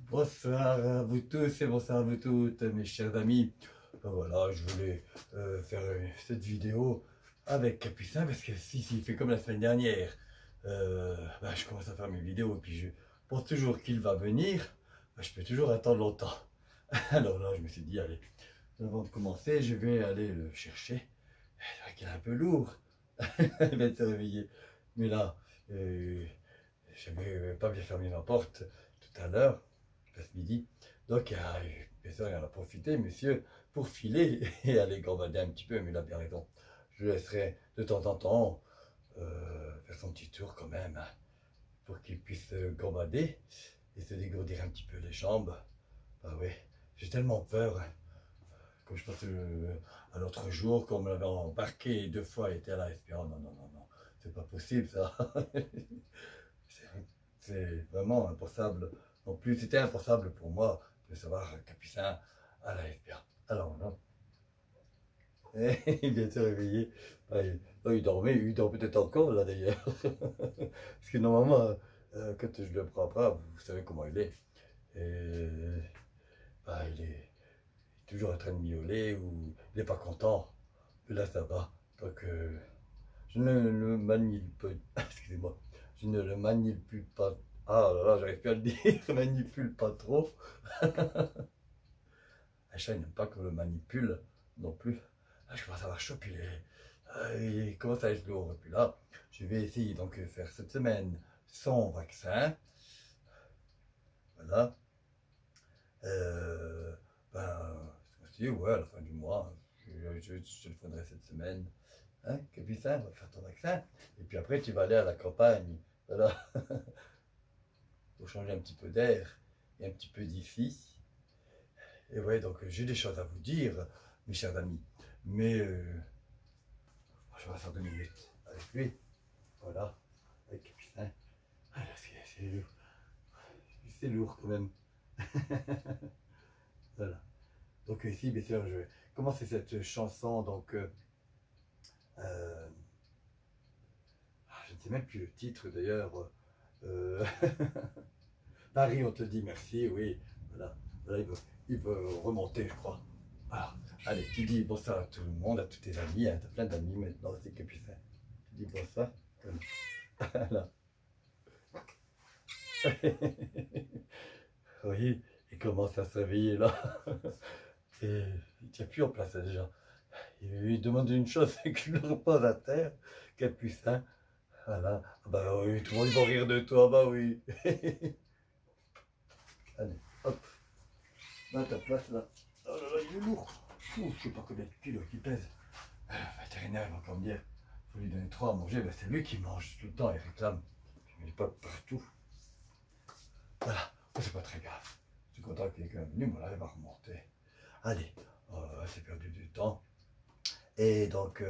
Bonsoir à vous tous et bonsoir à vous toutes, mes chers amis. Voilà, je voulais faire cette vidéo avec Capucin parce que si il fait comme la semaine dernière, je commence à faire mes vidéos et puis je pense toujours qu'il va venir, je peux toujours attendre longtemps. Alors là, je me suis dit, allez, avant de commencer, je vais aller le chercher. C'est vrai qu'il est un peu lourd, il va se réveiller. Mais là, je n'avais pas bien fermé ma porte tout à l'heure, ce midi. Donc, bien sûr, il en a profité, monsieur, pour filer et aller gambader un petit peu, mais il a bien raison. Je le laisserai de temps en temps faire son petit tour quand même, hein, pour qu'il puisse gambader et se dégourdir un petit peu les jambes. Ah oui, j'ai tellement peur. Hein. Comme je pense à l'autre jour, qu'on me l'avait embarqué 2 fois, il était à la SPA. Non, non, non, non, c'est pas possible ça. C'est vraiment impensable. Non plus, c'était impensable pour moi de savoir Capucin à la SPA. Alors là, il vient de se réveiller. Il dormait, il dort peut-être encore là d'ailleurs. Parce que normalement, quand je le prends pas, vous savez comment il est. Et, il est toujours en train de miauler ou il n'est pas content. Mais là, ça va. Donc, je ne le manipule pas. Excusez-moi. Je ne le manipule pas. Ah là là, j'arrive plus à le dire. Je manipule pas trop. Un chat, il n'aime pas qu'on le manipule non plus. Là, je commence à avoir chaud. Puis il commence à être lourd. Et puis là, je vais essayer donc faire cette semaine sans vaccin. Voilà. Ouais, à la fin du mois, je te le ferai cette semaine. Hein, Capucin, on va faire ton vaccin. Et puis après, tu vas aller à la campagne. Voilà. Pour changer un petit peu d'air et un petit peu d'ici. Et ouais, donc j'ai des choses à vous dire, mes chers amis. Mais je vais faire 2 minutes avec lui. Voilà, avec Capucin. C'est lourd. C'est lourd quand même. Voilà. Donc ici, bien sûr, je vais commencer cette chanson. Donc, je ne sais même plus le titre d'ailleurs. Paris, on te dit merci, oui. Voilà, voilà il veut remonter, je crois. Voilà. Allez, tu dis bonsoir à tout le monde, à tous tes amis. Hein. Tu as plein d'amis maintenant, c'est Capucin. Tu dis bonsoir. Voilà. Oui, il commence à se réveiller là. Et il ne tient plus en place déjà. Il lui demande une chose, c'est qu'il le repose à terre. Capucin. Voilà. Bah oui, tout le monde va rire de toi, bah oui. Allez, hop. Là, ta place là. Oh là là, il est lourd. Je sais pas combien de kilos il pèse. Le vétérinaire va encore me dire, il faut lui donner 3 à manger. Ben, c'est lui qui mange tout le temps, il réclame. Il n'est pas partout. Voilà, c'est pas très grave. Je suis content qu'il est quand même venu, voilà, il va remonter. Allez, c'est perdu du temps. Et donc,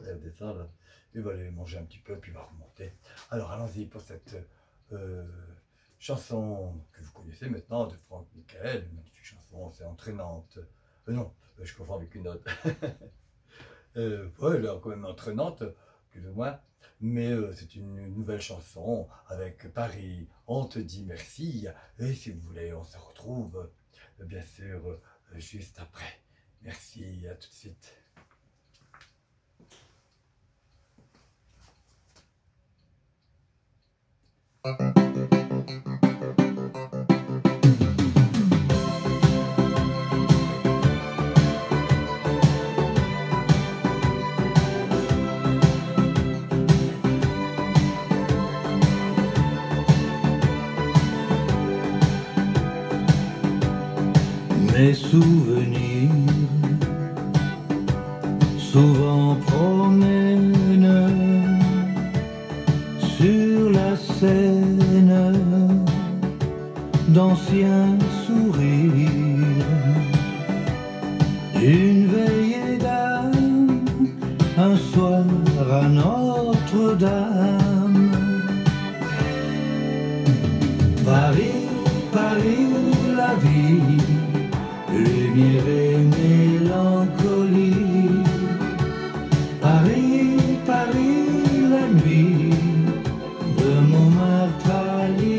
il descend là. Il va aller manger un petit peu, puis il va remonter. Alors, allons-y pour cette chanson que vous connaissez maintenant de Franck Michael. Une magnifique chanson, c'est entraînante. Non, je confonds avec une autre. Ouais, elle est quand même entraînante, plus ou moins. Mais c'est une nouvelle chanson avec Paris, on te dit merci. Et si vous voulez, on se retrouve, bien sûr, juste après. Merci, à tout de suite. Mes souvenirs souvent promènent sur la Seine d'anciens sourires, une veillée d'âme, un soir à Notre-Dame. Paris, Paris, la vie, lumière et mélancolie. Paris, Paris, la nuit, de Montmartre à Lille.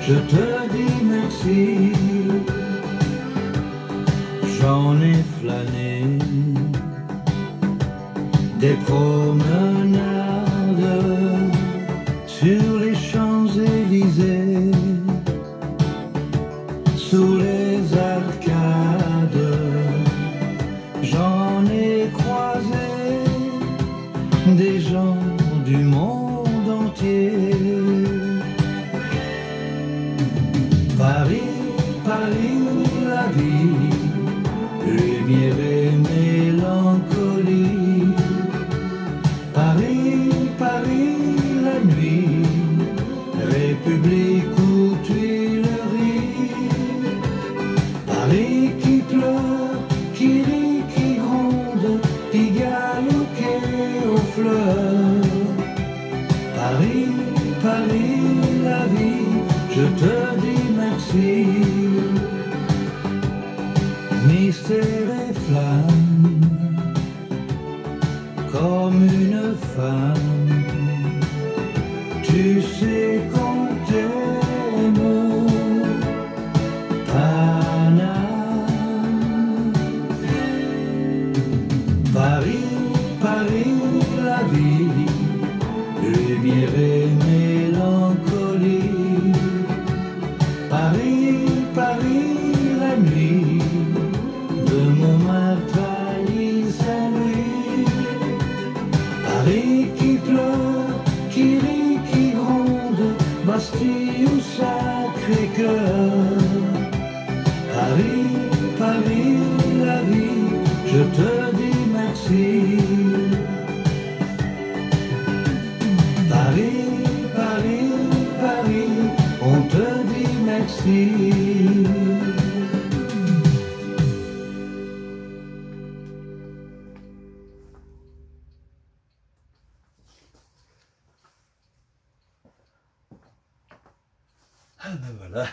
je te dis merci. J'en ai flâné des promenades sur les Champs-Élysées, sous les arcades. J'en ai croisé des gens du monde entier. Paris, Paris, la vie, lumière et mélancolie. Paris, Paris, la nuit, République ou Tuileries. Paris qui pleure, qui rit, qui gronde, Pigalle au quai aux fleurs. Paris, Paris, la vie, je te dis merci. Mystère et flamme, comme une femme, tu sais qu'on t'aime, Paname. Paris, Paris, la vie, lumière et mélancolie. Paris, Paris, la nuit, de Montmartre à Saint-Louis. Paris qui pleure, qui rit, qui gronde, Bastille ou Sacré-Cœur. Paris, Paris, la vie, je te dis merci. Paris, Paris, Paris, on te dit merci. Ah ben voilà,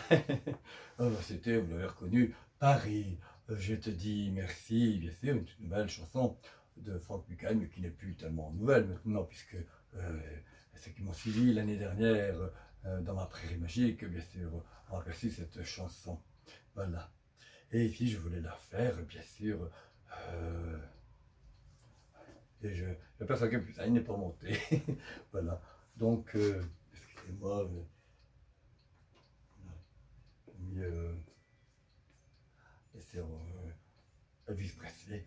ah ben c'était, vous l'avez reconnu, Paris, je te dis merci, bien sûr, une toute nouvelle chanson de Franck Buchan, mais qui n'est plus tellement nouvelle maintenant, puisque ceux qui m'ont suivi l'année dernière dans ma prairie magique, bien sûr, ont aperçu cette chanson. Voilà. Et ici, je voulais la faire, bien sûr, et je m'aperçois que putain, il n'est pas monté. Voilà. Donc, excusez-moi, et c'est Elvis Presley.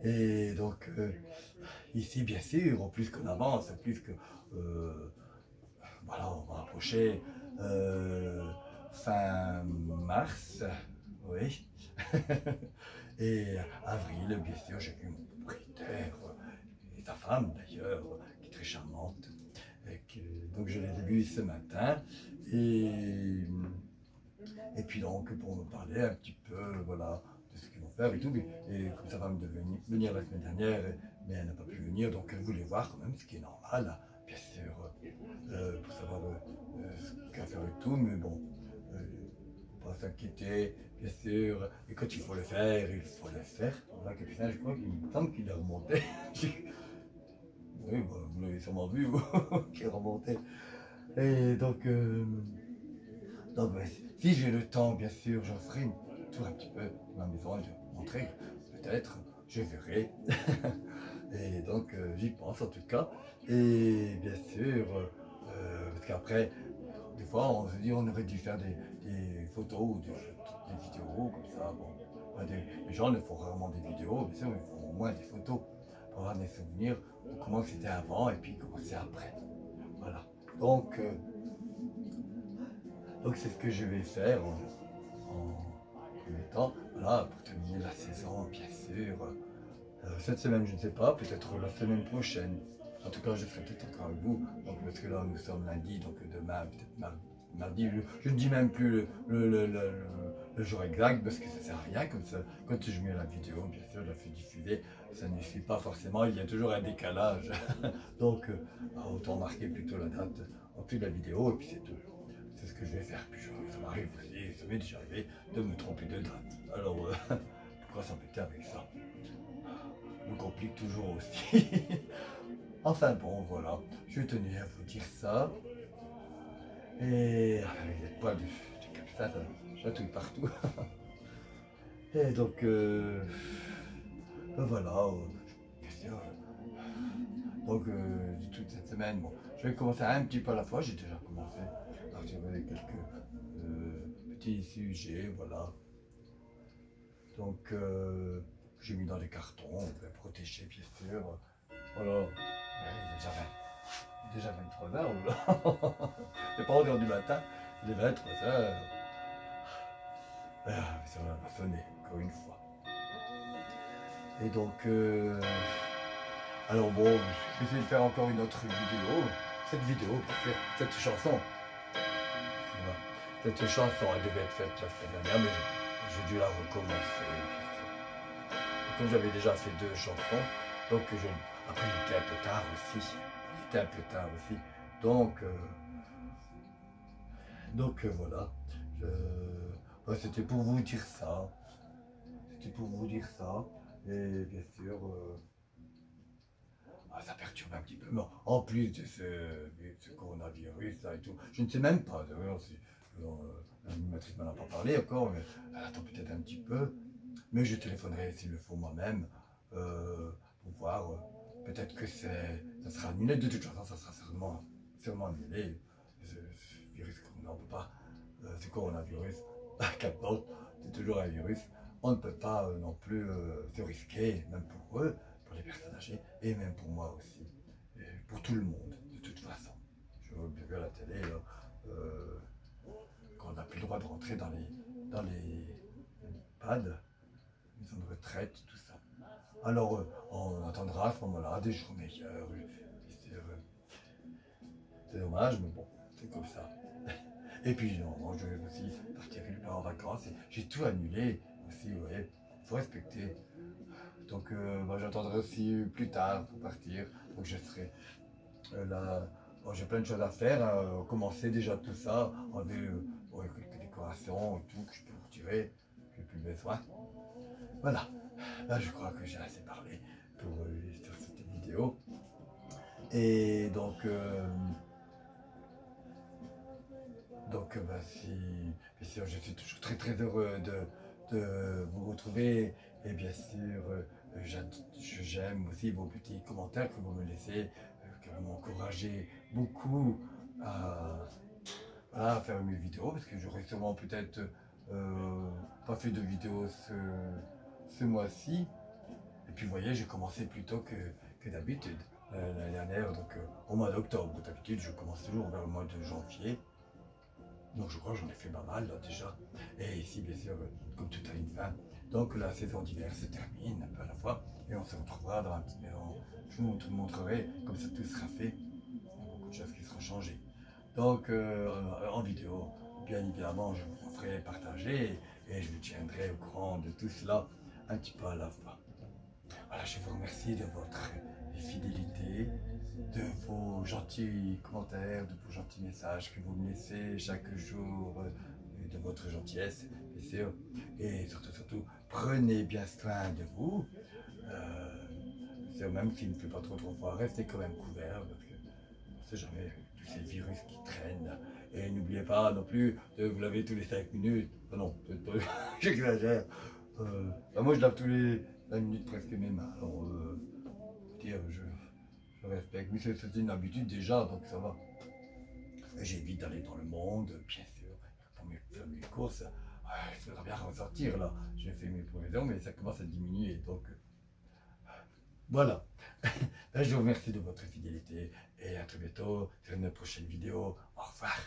Et donc ici bien sûr, au plus qu'on avance, plus que voilà, on va approcher fin mars, oui. Et avril, bien sûr, j'ai vu mon propriétaire et sa femme d'ailleurs, qui est très charmante. Donc je les ai vus ce matin. Et puis donc pour me parler un petit peu, voilà, de ce qu'ils vont faire et tout. Et comme sa femme devait venir la semaine dernière, mais elle n'a pas pu venir, donc elle voulait voir quand même ce qui est normal, bien sûr, pour savoir ce qu'à faire et tout. Mais bon, faut pas s'inquiéter, bien sûr. Et quand il faut le faire, il faut le faire. Voilà, Capucin, je crois qu'il me semble qu'il est remonté. Oui, bah, vous l'avez sûrement vu, vous, qui est remonté. Et donc bah, si j'ai le temps, bien sûr, j'en ferai une tour un petit peu de ma maison, je vais vous montrer, peut-être, je verrai. Et donc, j'y pense en tout cas. Et bien sûr, parce qu'après, des fois, on se dit on aurait dû faire des photos ou des vidéos, comme ça. Bon, les gens ne font rarement des vidéos, bien sûr, mais ils font au moins des photos pour avoir des souvenirs de comment c'était avant et puis comment c'est après. Voilà. Donc c'est ce que je vais faire en premier temps, voilà, pour terminer la saison, bien sûr. Cette semaine, je ne sais pas, peut-être la semaine prochaine. En tout cas, je serai peut-être encore avec vous, donc, parce que là, nous sommes lundi, donc demain, peut-être mardi. Je ne dis même plus le jour exact, parce que ça ne sert à rien, comme ça. Quand je mets la vidéo, bien sûr, je la fais diffuser, ça ne suit pas forcément, il y a toujours un décalage. Donc, autant marquer plutôt la date en plus de la vidéo, et puis c'est tout. C'est ce que je vais faire. Puis ça m'arrive aussi, ça m'est déjà arrivé de me tromper de date. Alors, pourquoi s'embêter avec ça? Me complique toujours aussi. Enfin bon, voilà, je tenais à vous dire ça. Et avec des poils de capucin, ça chatouille partout. Et donc, ben voilà, qu'est-ce que donc, toute cette semaine, bon, je vais commencer un petit peu à la fois, j'ai déjà commencé à retirer quelques petits sujets, voilà. Donc, j'ai mis dans des cartons, protégés, bien sûr. Voilà, ouais, déjà 23h, là. C'est pas 11h du matin, il est 23h. Ah, ça va sonner, encore une fois. Et donc, alors bon, je vais essayer de faire encore une autre vidéo. Cette chanson. Cette chanson, elle devait être faite la semaine dernière, mais j'ai dû la recommencer. Comme j'avais déjà fait 2 chansons, donc après il était un peu tard aussi. Donc voilà. Ouais, c'était pour vous dire ça. Et bien sûr, ça perturbe un petit peu. Mais en plus de ce coronavirus là et tout, je ne sais même pas. D'ailleurs, l'animatrice ne m'en a pas parlé encore, mais elle attend peut-être un petit peu. Mais je téléphonerai s'il le faut moi-même pour voir. Peut-être que ça sera annulé. De toute façon, ça sera sûrement annulé. Ce virus, on ne peut pas. Ce coronavirus, qu'importe, c'est toujours un virus. On ne peut pas non plus se risquer, même pour eux, pour les personnes âgées, et même pour moi aussi, et pour tout le monde, de toute façon. Je vois bien à la télé, là, qu'on n'a plus le droit de rentrer dans les EHPAD, maisons de retraite, tout ça. Alors, on attendra à ce moment-là des jours meilleurs. C'est dommage, mais bon, c'est comme ça. Et puis, non, je vais aussi partir en vacances. J'ai tout annulé aussi, ouais. Il faut respecter. Donc, j'attendrai aussi plus tard pour partir. Donc, je serai là. Bon, j'ai plein de choses à faire. Commencer déjà tout ça. Enlever quelques décorations et tout que je peux retirer. Que j'ai plus besoin. Voilà. Là, je crois que j'ai assez parlé sur cette vidéo. Et donc, bien sûr, je suis toujours très très heureux de vous retrouver. Et bien sûr, j'aime aussi vos petits commentaires que vous me laissez, que vous m'encouragez beaucoup à faire mes vidéos, parce que j'aurais sûrement peut-être pas fait de vidéo ce mois-ci. Et puis vous voyez, j'ai commencé plus tôt que d'habitude l'année dernière, donc au mois d'octobre. D'habitude, je commence toujours vers le mois de janvier. Donc je crois que j'en ai fait pas mal là déjà. Et ici, bien sûr, comme tout a une fin, donc la saison d'hiver se termine un peu à la fois. Et on se retrouvera dans la petite maison. Je vous montrerai, comme ça tout sera fait. Il y a beaucoup de choses qui seront changées. Donc en vidéo, bien évidemment, je vous en ferai partager et je vous tiendrai au courant de tout cela un petit peu à la fois. Voilà, je vous remercie de votre fidélité, de vos gentils commentaires, de vos gentils messages que vous me laissez chaque jour, de votre gentillesse, bien sûr. Et surtout, prenez bien soin de vous. Même s'il ne fait pas trop froid, restez quand même couverts, parce que on ne sait jamais tous ces virus qui traînent. Et n'oubliez pas non plus de vous laver tous les 5 minutes. Oh non, j'exagère. Moi, je lave tous les 5 minutes presque mes mains. Alors, je respecte. Mais c'est une habitude déjà, donc ça va. J'évite d'aller dans le monde, bien sûr. Pour faire mes courses, il faudra bien ressortir là. J'ai fait mes provisions, mais ça commence à diminuer. Donc, voilà. Je vous remercie de votre fidélité et à très bientôt sur une prochaine vidéo. Au revoir.